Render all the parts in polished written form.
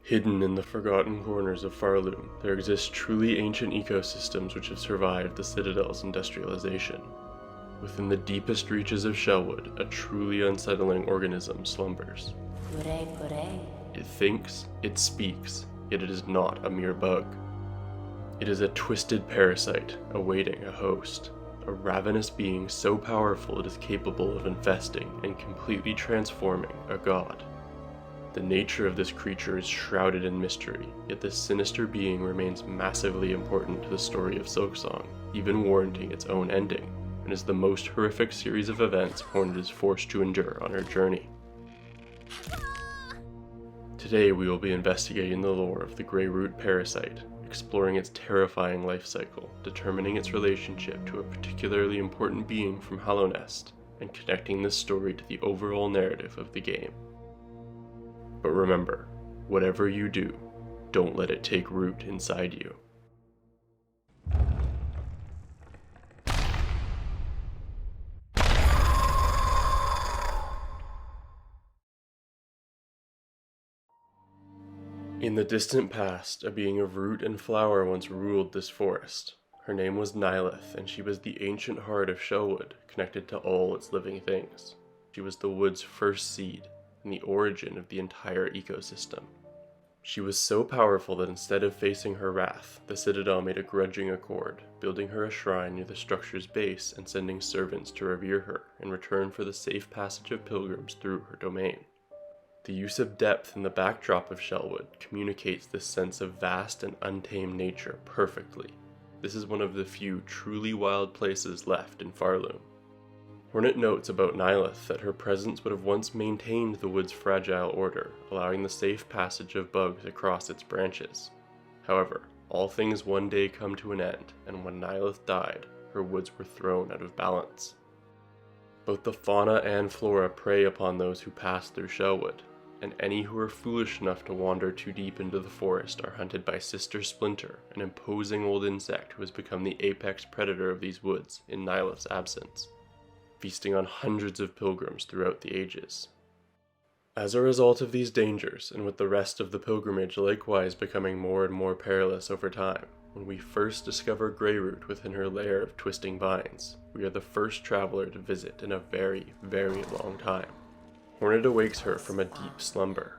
Hidden in the forgotten corners of Farloom, there exist truly ancient ecosystems which have survived the Citadel's industrialization. Within the deepest reaches of Shellwood, a truly unsettling organism slumbers. It thinks, it speaks, yet it is not a mere bug. It is a twisted parasite, awaiting a host. A ravenous being so powerful it is capable of infesting and completely transforming a god. The nature of this creature is shrouded in mystery, yet this sinister being remains massively important to the story of Silksong, even warranting its own ending, and is the most horrific series of events Hornet is forced to endure on her journey. Today we will be investigating the lore of the Greyroot parasite, exploring its terrifying life cycle, determining its relationship to a particularly important being from Hallownest, and connecting this story to the overall narrative of the game. But remember, whatever you do, don't let it take root inside you. In the distant past, a being of root and flower once ruled this forest. Her name was Nyleth, and she was the ancient heart of Shellwood, connected to all its living things. She was the wood's first seed, and the origin of the entire ecosystem. She was so powerful that instead of facing her wrath, the Citadel made a grudging accord, building her a shrine near the structure's base and sending servants to revere her in return for the safe passage of pilgrims through her domain. The use of depth in the backdrop of Shellwood communicates this sense of vast and untamed nature perfectly. This is one of the few truly wild places left in Farloom. Hornet notes about Nyleth that her presence would have once maintained the wood's fragile order, allowing the safe passage of bugs across its branches. However, all things one day come to an end, and when Nyleth died, her woods were thrown out of balance. Both the fauna and flora prey upon those who pass through Shellwood, and any who are foolish enough to wander too deep into the forest are hunted by Sister Splinter, an imposing old insect who has become the apex predator of these woods in Nyleth's absence, feasting on hundreds of pilgrims throughout the ages. As a result of these dangers, and with the rest of the pilgrimage likewise becoming more and more perilous over time, when we first discover Greyroot within her lair of twisting vines, we are the first traveler to visit in a very, very long time. Hornet awakes her from a deep slumber.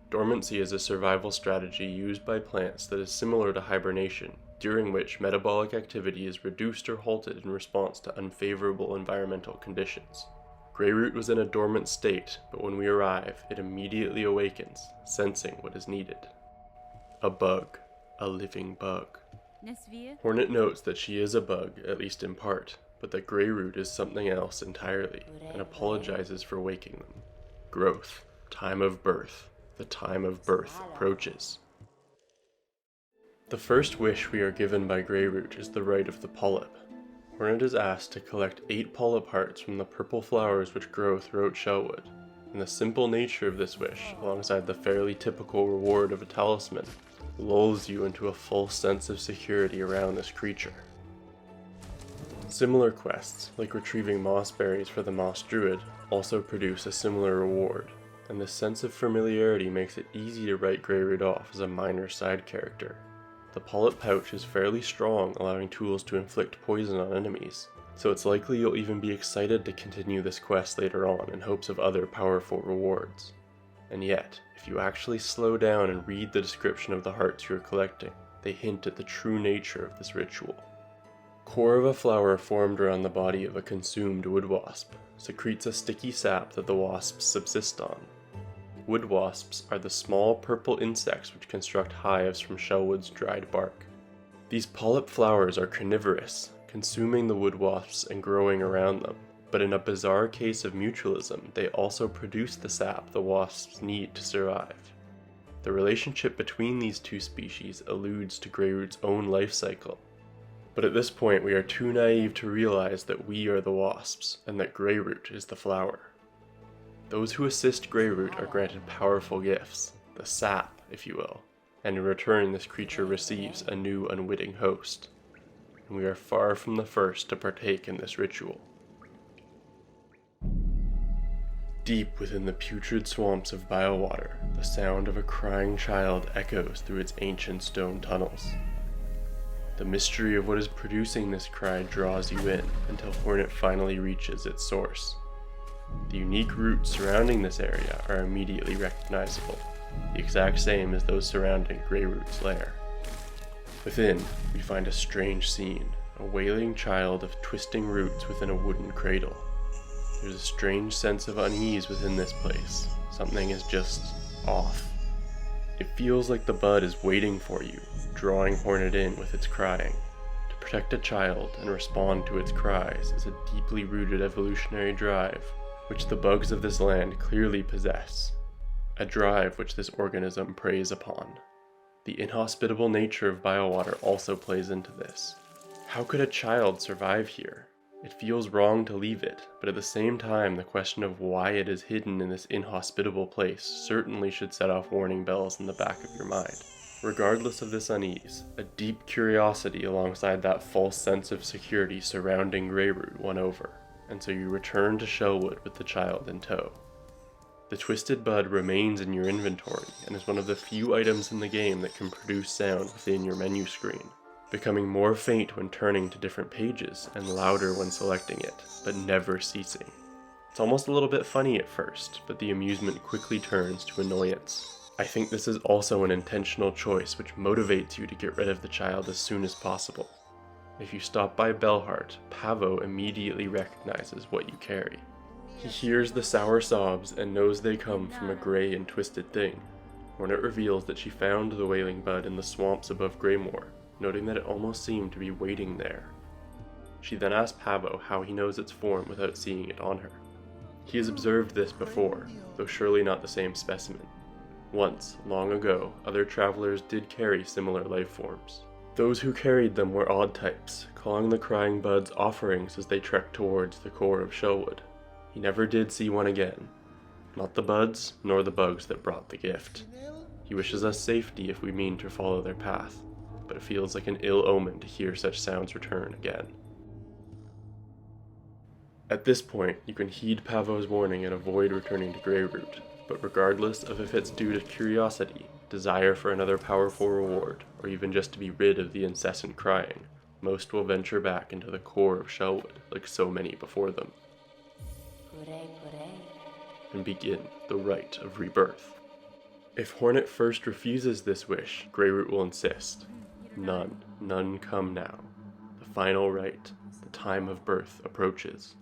Dormancy is a survival strategy used by plants that is similar to hibernation, during which metabolic activity is reduced or halted in response to unfavorable environmental conditions. Greyroot was in a dormant state, but when we arrive, it immediately awakens, sensing what is needed. A bug. A living bug. Hornet notes that she is a bug, at least in part, but that Greyroot is something else entirely, and apologizes for waking them. Growth. Time of birth. The time of birth approaches. The first wish we are given by Greyroot is the rite of the polyp. Hornet is asked to collect 8 polyp hearts from the purple flowers which grow throughout Shellwood, and the simple nature of this wish, alongside the fairly typical reward of a talisman, lulls you into a false sense of security around this creature. Similar quests, like retrieving moss berries for the moss druid, also produce a similar reward, and this sense of familiarity makes it easy to write Greyroot off as a minor side character. The polyp pouch is fairly strong, allowing tools to inflict poison on enemies, so it's likely you'll even be excited to continue this quest later on in hopes of other powerful rewards. And yet, if you actually slow down and read the description of the hearts you are collecting, they hint at the true nature of this ritual. Core of a flower formed around the body of a consumed wood wasp secretes a sticky sap that the wasps subsist on. Wood wasps are the small purple insects which construct hives from Shellwood's dried bark. These polyp flowers are carnivorous, consuming the wood wasps and growing around them, but in a bizarre case of mutualism, they also produce the sap the wasps need to survive. The relationship between these two species alludes to Greyroot's own life cycle, but at this point we are too naive to realize that we are the wasps, and that Greyroot is the flower. Those who assist Greyroot are granted powerful gifts, the sap, if you will, and in return this creature receives a new unwitting host, and we are far from the first to partake in this ritual. Deep within the putrid swamps of Bilewater, the sound of a crying child echoes through its ancient stone tunnels. The mystery of what is producing this cry draws you in until Hornet finally reaches its source. The unique roots surrounding this area are immediately recognizable, the exact same as those surrounding Greyroot's lair. Within, we find a strange scene, a wailing child of twisting roots within a wooden cradle. There's a strange sense of unease within this place. Something is just off. It feels like the bud is waiting for you, drawing Hornet in with its crying. To protect a child and respond to its cries is a deeply rooted evolutionary drive, which the bugs of this land clearly possess. A drive which this organism preys upon. The inhospitable nature of Bilewater also plays into this. How could a child survive here? It feels wrong to leave it, but at the same time the question of why it is hidden in this inhospitable place certainly should set off warning bells in the back of your mind. Regardless of this unease, a deep curiosity alongside that false sense of security surrounding Greyroot won over, and so you return to Shellwood with the child in tow. The twisted bud remains in your inventory and is one of the few items in the game that can produce sound within your menu screen, becoming more faint when turning to different pages and louder when selecting it, but never ceasing. It's almost a little bit funny at first, but the amusement quickly turns to annoyance. I think this is also an intentional choice which motivates you to get rid of the child as soon as possible. If you stop by Bellheart, Pavo immediately recognizes what you carry. He hears the sour sobs and knows they come from a gray and twisted thing. Hornet reveals that she found the wailing bud in the swamps above Greymoor, noting that it almost seemed to be waiting there. She then asks Pavo how he knows its form without seeing it on her. He has observed this before, though surely not the same specimen. Once, long ago, other travelers did carry similar life forms. Those who carried them were odd types, calling the crying buds offerings as they trekked towards the core of Shellwood. He never did see one again. Not the buds, nor the bugs that brought the gift. He wishes us safety if we mean to follow their path, but it feels like an ill omen to hear such sounds return again. At this point, you can heed Pavo's warning and avoid returning to Greyroot, but regardless of if it's due to curiosity, desire for another powerful reward, or even just to be rid of the incessant crying, most will venture back into the core of Shellwood like so many before them, and begin the rite of rebirth. If Hornet first refuses this wish, Greyroot will insist. None come now. The final rite, the time of birth approaches.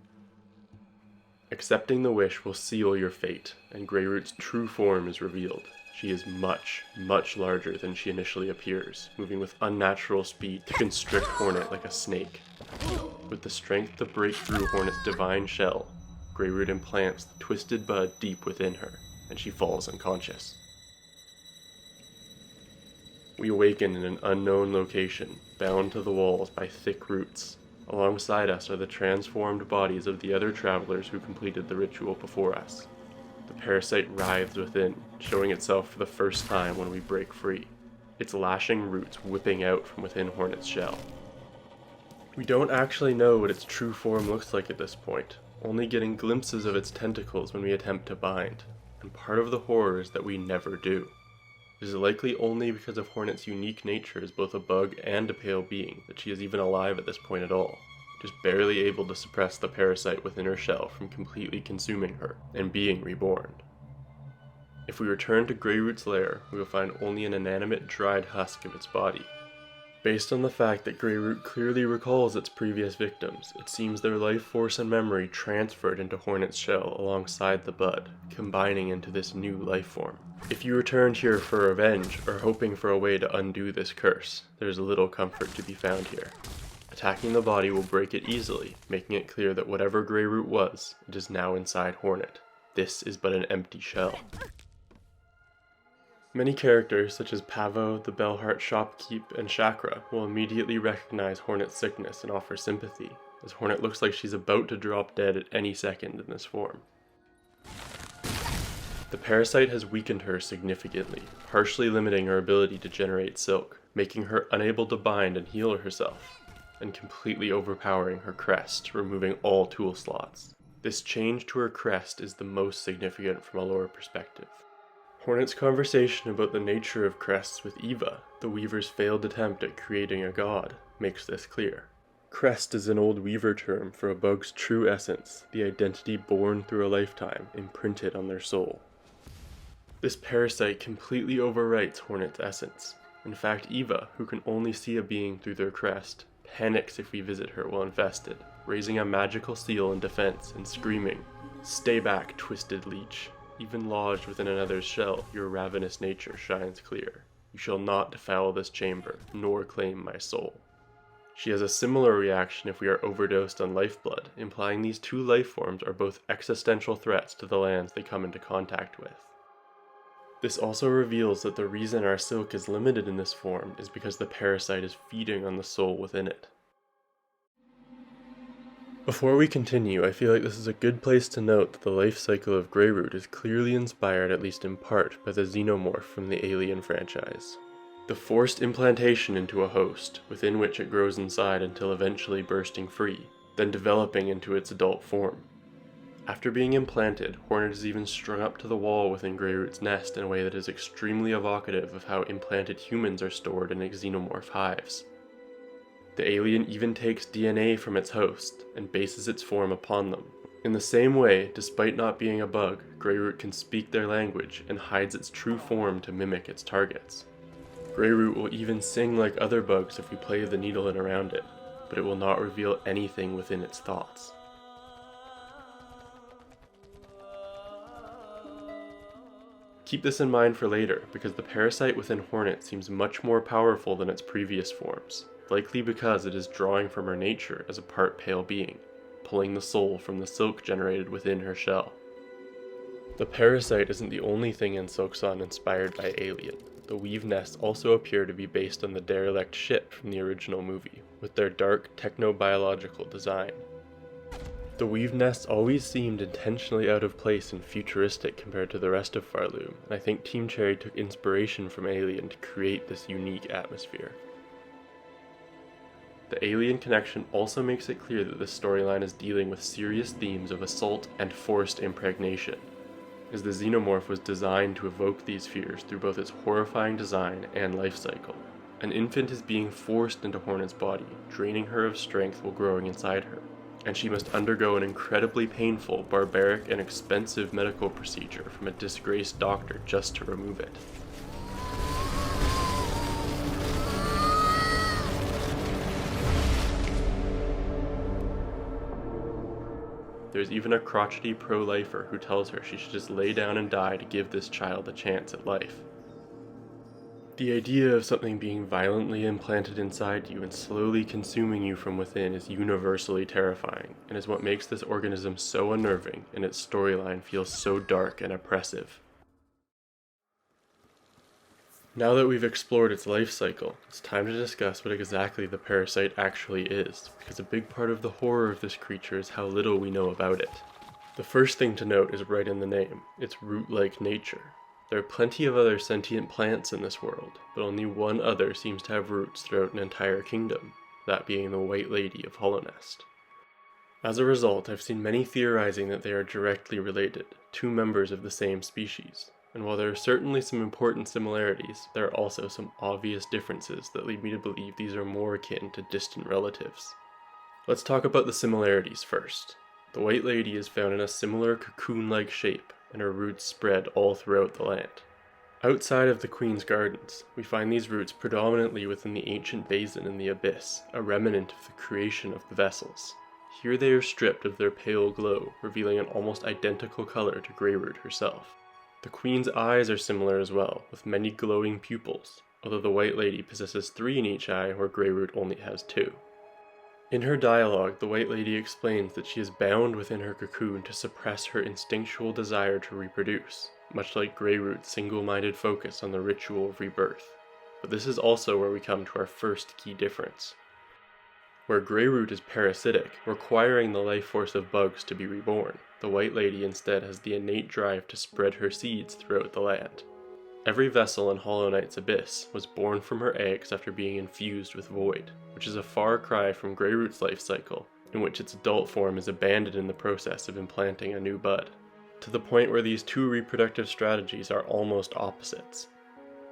Accepting the wish will seal your fate, and Greyroot's true form is revealed. She is much, much larger than she initially appears, moving with unnatural speed to constrict Hornet like a snake. With the strength to break through Hornet's divine shell, Greyroot implants the twisted bud deep within her, and she falls unconscious. We awaken in an unknown location, bound to the walls by thick roots. Alongside us are the transformed bodies of the other travelers who completed the ritual before us. The parasite writhes within, showing itself for the first time when we break free, its lashing roots whipping out from within Hornet's shell. We don't actually know what its true form looks like at this point, only getting glimpses of its tentacles when we attempt to bind, and part of the horror is that we never do. It is likely only because of Hornet's unique nature as both a bug and a pale being that she is even alive at this point at all, just barely able to suppress the parasite within her shell from completely consuming her and being reborn. If we return to Greyroot's lair, we will find only an inanimate dried husk of its body. Based on the fact that Greyroot clearly recalls its previous victims, it seems their life force and memory transferred into Hornet's shell alongside the bud, combining into this new life form. If you returned here for revenge, or hoping for a way to undo this curse, there is little comfort to be found here. Attacking the body will break it easily, making it clear that whatever Greyroot was, it is now inside Hornet. This is but an empty shell. Many characters, such as Pavo, the Bellheart shopkeep, and Chakra, will immediately recognize Hornet's sickness and offer sympathy, as Hornet looks like she's about to drop dead at any second in this form. The parasite has weakened her significantly, partially limiting her ability to generate silk, making her unable to bind and heal herself, and completely overpowering her crest, removing all tool slots. This change to her crest is the most significant from a lore perspective. Hornet's conversation about the nature of crests with Eva, the Weaver's failed attempt at creating a god, makes this clear. Crest is an old Weaver term for a bug's true essence, the identity born through a lifetime, imprinted on their soul. This parasite completely overwrites Hornet's essence. In fact, Eva, who can only see a being through their crest, panics if we visit her while infested, raising a magical seal in defense and screaming, "Stay back, twisted leech. Even lodged within another's shell, your ravenous nature shines clear. You shall not defile this chamber, nor claim my soul." She has a similar reaction if we are overdosed on lifeblood, implying these two life forms are both existential threats to the lands they come into contact with. This also reveals that the reason our silk is limited in this form is because the parasite is feeding on the soul within it. Before we continue, I feel like this is a good place to note that the life cycle of Greyroot is clearly inspired, at least in part, by the xenomorph from the Alien franchise. The forced implantation into a host, within which it grows inside until eventually bursting free, then developing into its adult form. After being implanted, Hornet is even strung up to the wall within Greyroot's nest in a way that is extremely evocative of how implanted humans are stored in xenomorph hives. The alien even takes DNA from its host and bases its form upon them. In the same way, despite not being a bug, Greyroot can speak their language and hides its true form to mimic its targets. Greyroot will even sing like other bugs if we play the needle in around it, but it will not reveal anything within its thoughts. Keep this in mind for later, because the parasite within Hornet seems much more powerful than its previous forms, likely because it is drawing from her nature as a part pale being, pulling the soul from the silk generated within her shell. The parasite isn't the only thing in Silksong inspired by Alien. The weave nests also appear to be based on the derelict ship from the original movie, with their dark techno-biological design. The weave nests always seemed intentionally out of place and futuristic compared to the rest of Farloom, and I think Team Cherry took inspiration from Alien to create this unique atmosphere. The Alien connection also makes it clear that this storyline is dealing with serious themes of assault and forced impregnation, as the xenomorph was designed to evoke these fears through both its horrifying design and life cycle. An infant is being forced into Hornet's body, draining her of strength while growing inside her, and she must undergo an incredibly painful, barbaric, and expensive medical procedure from a disgraced doctor just to remove it. There's even a crotchety pro-lifer who tells her she should just lay down and die to give this child a chance at life. The idea of something being violently implanted inside you and slowly consuming you from within is universally terrifying, and is what makes this organism so unnerving, and its storyline feels so dark and oppressive. Now that we've explored its life cycle, it's time to discuss what exactly the parasite actually is, because a big part of the horror of this creature is how little we know about it. The first thing to note is right in the name, its root-like nature. There are plenty of other sentient plants in this world, but only one other seems to have roots throughout an entire kingdom, that being the White Lady of Hollownest. As a result, I've seen many theorizing that they are directly related, two members of the same species, and while there are certainly some important similarities, there are also some obvious differences that lead me to believe these are more akin to distant relatives. Let's talk about the similarities first. The White Lady is found in a similar cocoon-like shape, and her roots spread all throughout the land. Outside of the Queen's Gardens, we find these roots predominantly within the ancient basin in the Abyss, a remnant of the creation of the vessels. Here they are stripped of their pale glow, revealing an almost identical color to Greyroot herself. The Queen's eyes are similar as well, with many glowing pupils, although the White Lady possesses 3 in each eye where Greyroot only has 2. In her dialogue, the White Lady explains that she is bound within her cocoon to suppress her instinctual desire to reproduce, much like Greyroot's single-minded focus on the ritual of rebirth. But this is also where we come to our first key difference. Where Greyroot is parasitic, requiring the life force of bugs to be reborn, the White Lady instead has the innate drive to spread her seeds throughout the land. Every vessel in Hollow Knight's Abyss was born from her eggs after being infused with void, which is a far cry from Greyroot's life cycle, in which its adult form is abandoned in the process of implanting a new bud, to the point where these two reproductive strategies are almost opposites.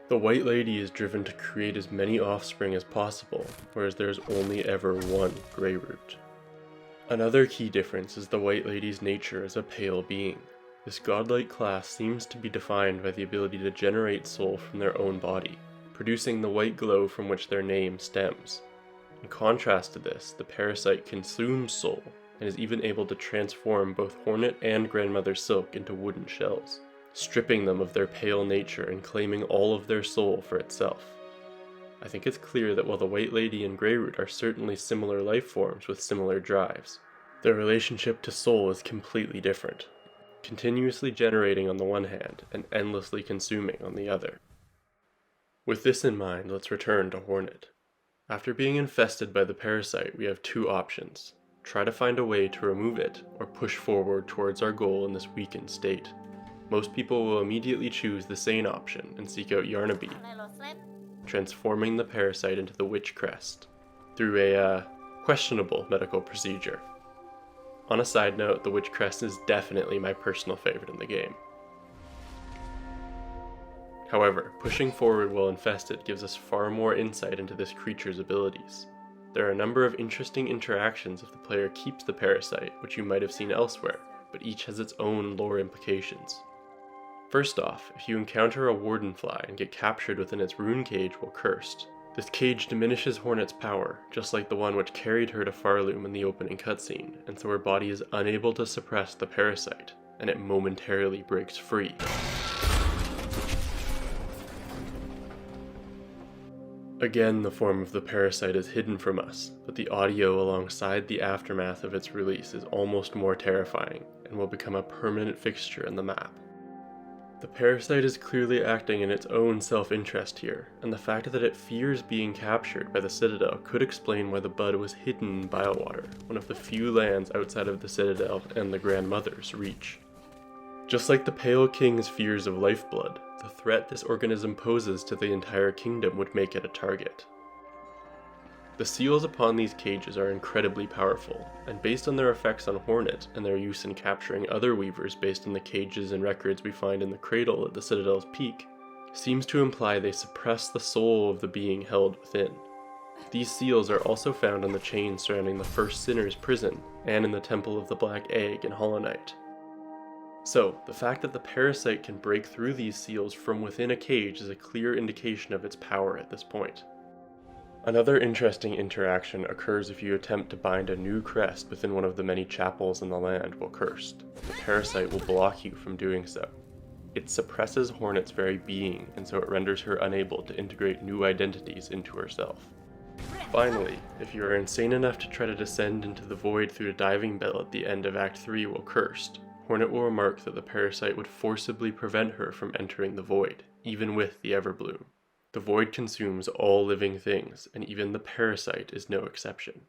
The White Lady is driven to create as many offspring as possible, whereas there is only ever one Greyroot. Another key difference is the White Lady's nature as a pale being. This godlike class seems to be defined by the ability to generate soul from their own body, producing the white glow from which their name stems. In contrast to this, the Parasite consumes soul, and is even able to transform both Hornet and Grandmother Silk into wooden shells, stripping them of their pale nature and claiming all of their soul for itself. I think it's clear that while the White Lady and Greyroot are certainly similar life forms with similar drives, their relationship to soul is completely different, continuously generating on the one hand and endlessly consuming on the other. With this in mind, let's return to Hornet. After being infested by the Parasite, we have two options: try to find a way to remove it, or push forward towards our goal in this weakened state. Most people will immediately choose the sane option and seek out Yarnaby, transforming the Parasite into the Witch Crest, through a questionable medical procedure. On a side note, the Witch Crest is definitely my personal favorite in the game. However, pushing forward while infested gives us far more insight into this creature's abilities. There are a number of interesting interactions if the player keeps the Parasite, which you might have seen elsewhere, but each has its own lore implications. First off, if you encounter a Wardenfly and get captured within its rune cage while cursed, this cage diminishes Hornet's power, just like the one which carried her to Farloom in the opening cutscene, and so her body is unable to suppress the Parasite, and it momentarily breaks free. Again, the form of the Parasite is hidden from us, but the audio alongside the aftermath of its release is almost more terrifying, and will become a permanent fixture in the map. The Parasite is clearly acting in its own self-interest here, and the fact that it fears being captured by the Citadel could explain why the bud was hidden in Bilewater, one of the few lands outside of the Citadel and the Grandmother's reach. Just like the Pale King's fears of lifeblood, the threat this organism poses to the entire kingdom would make it a target. The seals upon these cages are incredibly powerful, and based on their effects on Hornet and their use in capturing other weavers based on the cages and records we find in the cradle at the Citadel's peak, seems to imply they suppress the soul of the being held within. These seals are also found on the chains surrounding the First Sinner's prison, and in the Temple of the Black Egg in Hollow Knight. So, the fact that the Parasite can break through these seals from within a cage is a clear indication of its power at this point. Another interesting interaction occurs if you attempt to bind a new crest within one of the many chapels in the land while cursed. The Parasite will block you from doing so. It suppresses Hornet's very being, and so it renders her unable to integrate new identities into herself. Finally, if you are insane enough to try to descend into the void through a diving bell at the end of Act 3 while cursed, Hornet will remark that the Parasite would forcibly prevent her from entering the void, even with the Everbloom. The void consumes all living things, and even the Parasite is no exception.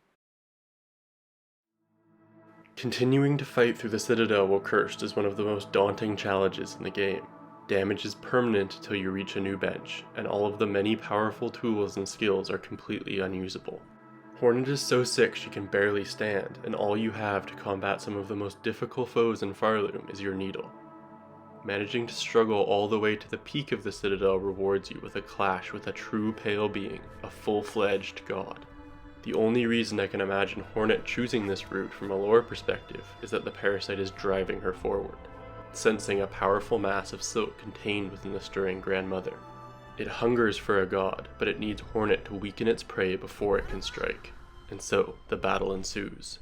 Continuing to fight through the Citadel while cursed is one of the most daunting challenges in the game. Damage is permanent until you reach a new bench, and all of the many powerful tools and skills are completely unusable. Hornet is so sick she can barely stand, and all you have to combat some of the most difficult foes in Farloom is your needle. Managing to struggle all the way to the peak of the Citadel rewards you with a clash with a true pale being, a full-fledged god. The only reason I can imagine Hornet choosing this route from a lore perspective is that the Parasite is driving her forward, sensing a powerful mass of silk contained within the stirring Grandmother. It hungers for a god, but it needs Hornet to weaken its prey before it can strike, and so the battle ensues.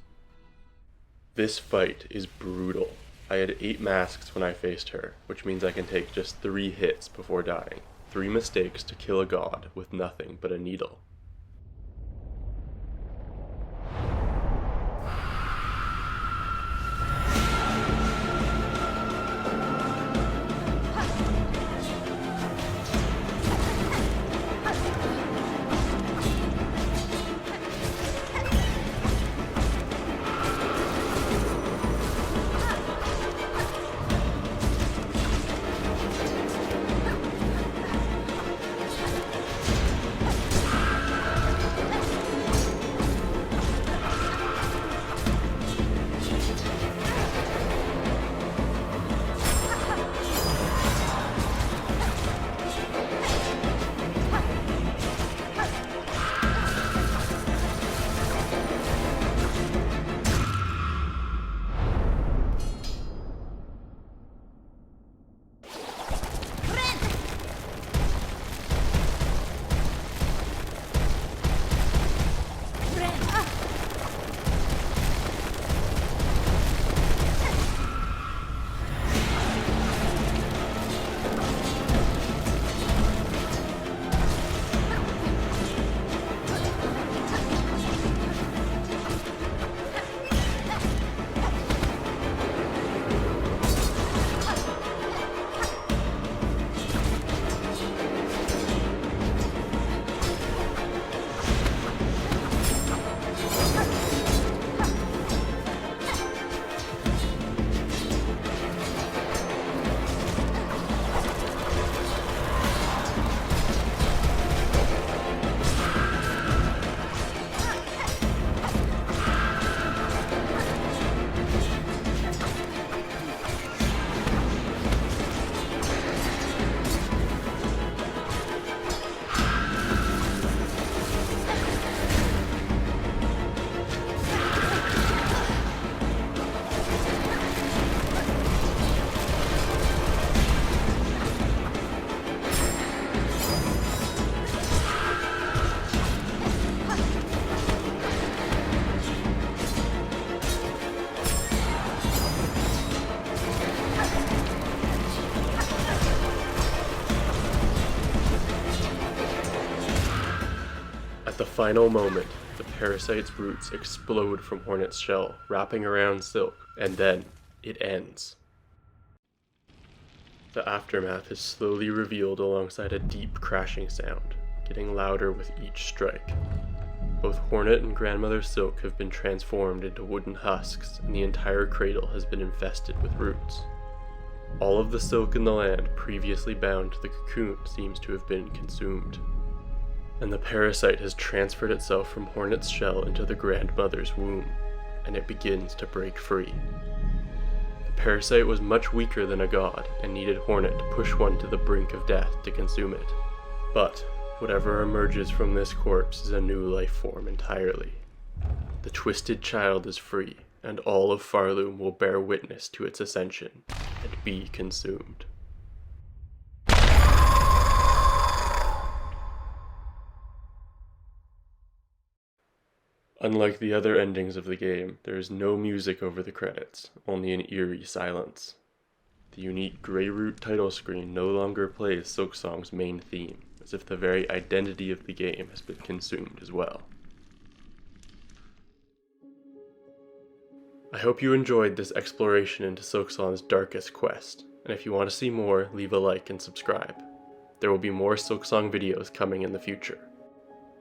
This fight is brutal. I had 8 masks when I faced her, which means I can take just 3 hits before dying. 3 mistakes to kill a god with nothing but a needle. At the final moment, the parasite's roots explode from Hornet's shell, wrapping around Silk, and then it ends. The aftermath is slowly revealed alongside a deep crashing sound, getting louder with each strike. Both Hornet and Grandmother Silk have been transformed into wooden husks, and the entire cradle has been infested with roots. All of the silk in the land previously bound to the cocoon seems to have been consumed, and the parasite has transferred itself from Hornet's shell into the Grandmother's womb, and it begins to break free. The parasite was much weaker than a god and needed Hornet to push one to the brink of death to consume it. But whatever emerges from this corpse is a new life form entirely. The twisted child is free, and all of Farloom will bear witness to its ascension and be consumed. Unlike the other endings of the game, there is no music over the credits, only an eerie silence. The unique Greyroot title screen no longer plays Silksong's main theme, as if the very identity of the game has been consumed as well. I hope you enjoyed this exploration into Silksong's darkest quest, and if you want to see more, leave a like and subscribe. There will be more Silksong videos coming in the future.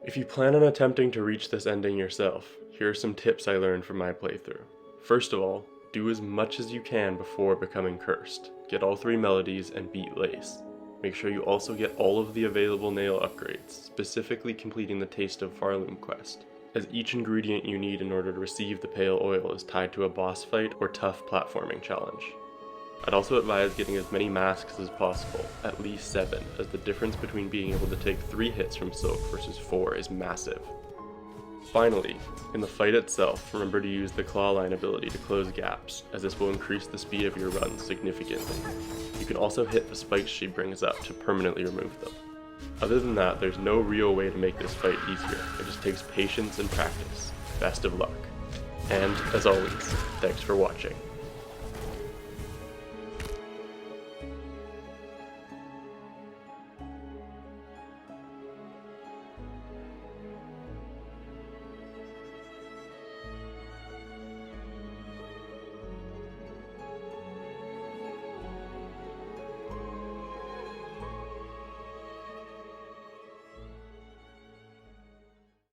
If you plan on attempting to reach this ending yourself, here are some tips I learned from my playthrough. First of all, do as much as you can before becoming cursed. Get all 3 melodies and beat Lace. Make sure you also get all of the available nail upgrades, specifically completing the Taste of Farloom quest, as each ingredient you need in order to receive the pale oil is tied to a boss fight or tough platforming challenge. I'd also advise getting as many masks as possible, at least 7, as the difference between being able to take 3 hits from Silk versus 4 is massive. Finally, in the fight itself, remember to use the claw line ability to close gaps, as this will increase the speed of your runs significantly. You can also hit the spikes she brings up to permanently remove them. Other than that, there's no real way to make this fight easier, it just takes patience and practice. Best of luck. And, as always, thanks for watching.